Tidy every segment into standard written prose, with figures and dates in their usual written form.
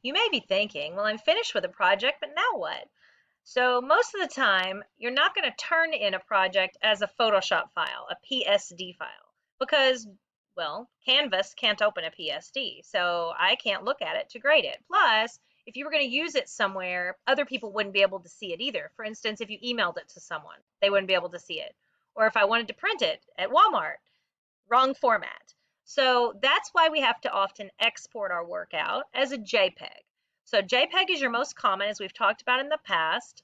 You may be thinking, well, I'm finished with a project, but now what? So most of the time, you're not going to turn in a project as a Photoshop file, a PSD file, because, well, Canvas can't open a PSD, so I can't look at it to grade it. Plus, if you were going to use it somewhere, other people wouldn't be able to see it either. For instance, if you emailed it to someone, they wouldn't be able to see it. Or if I wanted to print it at Walmart, wrong format. So that's why we have to often export our work out as a JPEG. So JPEG is your most common, as we've talked about in the past,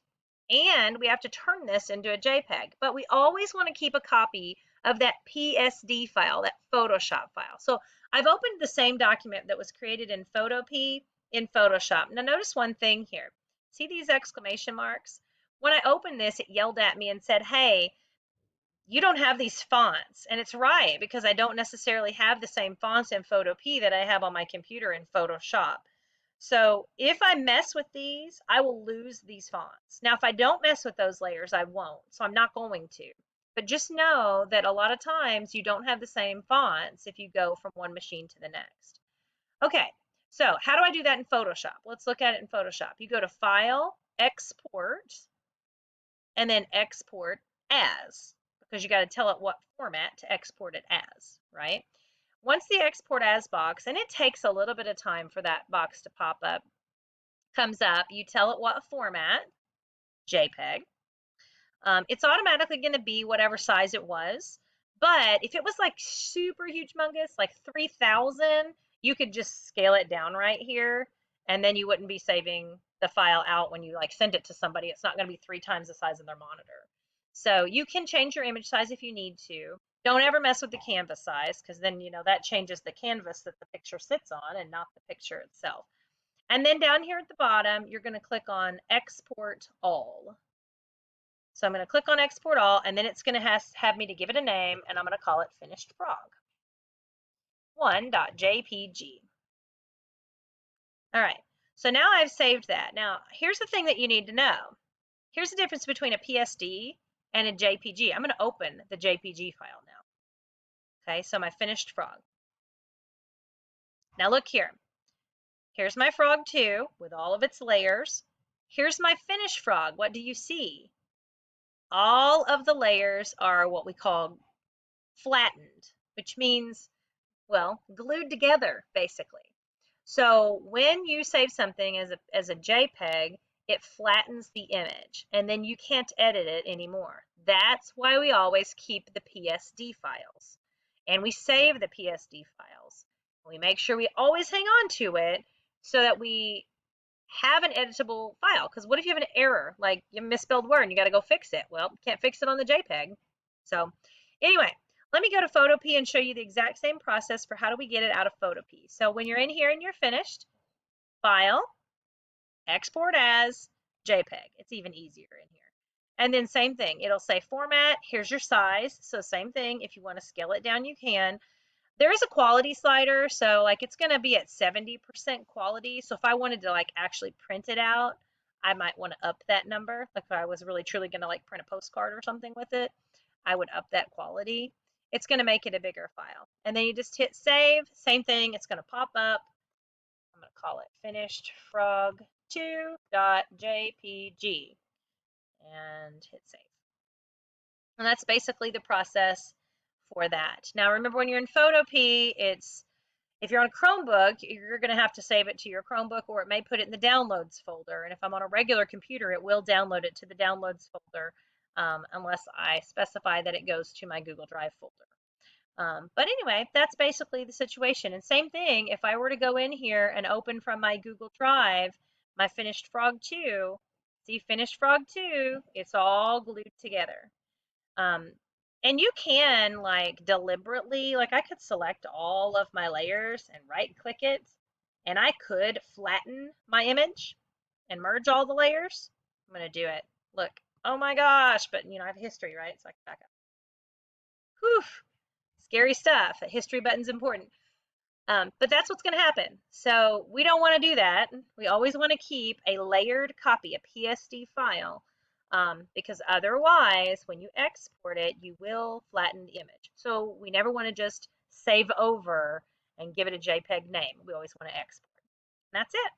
and we have to turn this into a JPEG. But we always want to keep a copy of that PSD file, that Photoshop file. So I've opened the same document that was created in Photopea in Photoshop. Now notice one thing here. See these exclamation marks? When I opened this, it yelled at me and said, hey, you don't have these fonts. And it's right, because I don't necessarily have the same fonts in Photopea that I have on my computer in Photoshop. So if I mess with these, I will lose these fonts. Now, if I don't mess with those layers, I won't. So I'm not going to. But just know that a lot of times you don't have the same fonts if you go from one machine to the next. Okay, so how do I do that in Photoshop? Let's look at it in Photoshop. You go to File, Export, and then Export As, because you got to tell it what format to export it as, right? Once the export as box, and it takes a little bit of time for that box to pop up, comes up, you tell it what format, JPEG. It's automatically going to be whatever size it was. But if it was like super huge humongous, like 3,000, you could just scale it down right here, and then you wouldn't be saving the file out when you like send it to somebody. It's not going to be 3 times the size of their monitor. So you can change your image size if you need to. Don't ever mess with the canvas size, because then that changes the canvas that the picture sits on and not the picture itself. And then down here at the bottom, you're going to click on Export All. So I'm going to click on Export All, and then it's going to have me to give it a name, and I'm going to call it Finished Frog 1.jpg. All right, so now I've saved that. Now, here's the thing that you need to know. Here's the difference between a PSD and a JPG. I'm going to open the JPG file now. Okay, so my Finished Frog. Now look here. Here's my frog 2 with all of its layers. Here's my finished frog. What do you see? All of the layers are what we call flattened, which means, well, glued together, basically. So when you save something as a JPEG, it flattens the image, and then you can't edit it anymore. That's why we always keep the PSD files, and we save the PSD files. We make sure we always hang on to it so that we have an editable file. Because what if you have an error, like you misspelled word and you got to go fix it? Well, you can't fix it on the JPEG. So anyway, let me go to Photopea and show you the exact same process for how do we get it out of Photopea. So when you're in here and you're finished, File, Export As, JPEG. It's even easier in here. And then same thing, it'll say Format, here's your size. So same thing, if you want to scale it down, you can. There is a quality slider, so like it's going to be at 70% quality. So if I wanted to like actually print it out, I might want to up that number. Like if I was really truly going to like print a postcard or something with it, I would up that quality. It's going to make it a bigger file. And then you just hit save. Same thing, it's going to pop up. I'm going to call it Finished Frog 2.jpg and hit save. And that's basically the process for that. Now remember, when you're in Photopea, if you're on a Chromebook, you're going to have to save it to your Chromebook, or it may put it in the downloads folder. And if I'm on a regular computer, it will download it to the downloads folder, unless I specify that it goes to my Google Drive folder. But anyway, that's basically the situation. And same thing, if I were to go in here and open from my Google Drive my Finished Frog 2, see Finished Frog 2, it's all glued together. And you can like deliberately, like I could select all of my layers and right click it, and I could flatten my image and merge all the layers. I'm going to do it. Look, oh my gosh, but I have history, right? So I can back up. Whew, scary stuff. The history button's important. But that's what's going to happen. So we don't want to do that. We always want to keep a layered copy, a PSD file, because otherwise, when you export it, you will flatten the image. So we never want to just save over and give it a JPEG name. We always want to export. And that's it.